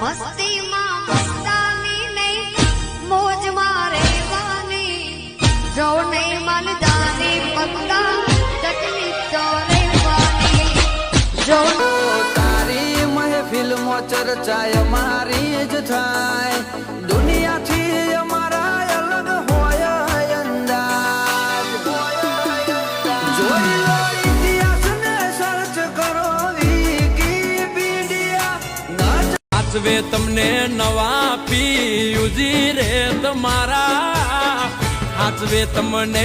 મસ્તીમાં મસ્તાની નહીં મોજમાં રહેવાની જો નહીં માલદાની પત્તા ચકલી ચોરે પાણી જો તારી મહેફિલમાં ચર્ચાય મારી જ થાય દુનિયાથી અમારા અલગ હોય અંદાજ જોઈ લો ઇતિહાસને સર્ચ કરો વિકીપીડિયા સાચવે તમને નવા પીયુજી રે તમારા સાચવે તમને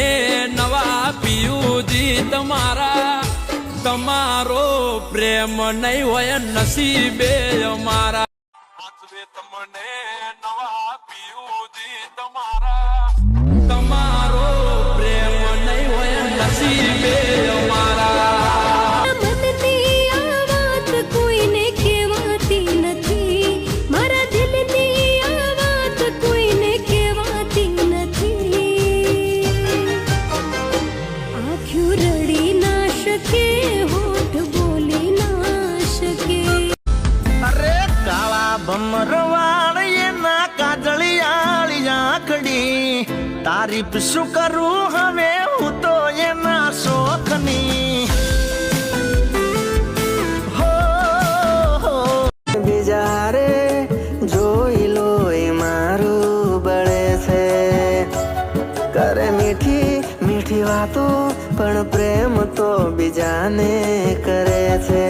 નવા પીયુજી તમારા તમારો પ્રેમ નહીં હોય નસીબે અમારા સાચવે તમને નવા પીયુજી તમારા તમારો પ્રેમ નહીં હોય નસીબે અમારા ભમરવાળ એના કાજળિયાળી આંખડી તારીફ શું કરું હવે હું તો એના શોખની હો બીજા રે જોઈ લો એ મારું બળે છે કરે મીઠી મીઠી વાતો પણ પ્રેમ તો બીજાને કરે છે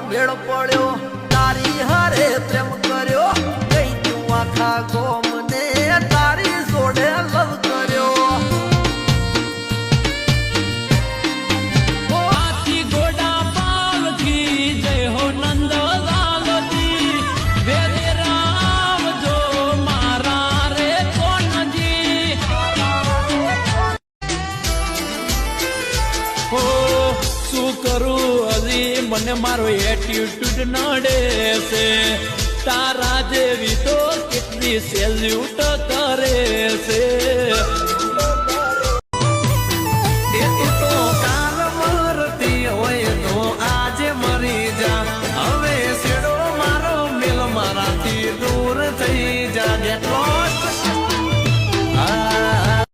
ભેળ પડ્યો તારી હારે પ્રેમ કર્યો કઈ તું આખા ગોમને તારી જોડે લવ કર્યો હાથી ઘોડા પાલકી જય હો નંદ લાલજી વેરે રામ જો મારા રે કોનજી હો શું કરું મને મારો એટીટ્યુડ નડે છે તારા જેવી તો કેટલી સેલ્યુટ કરે છે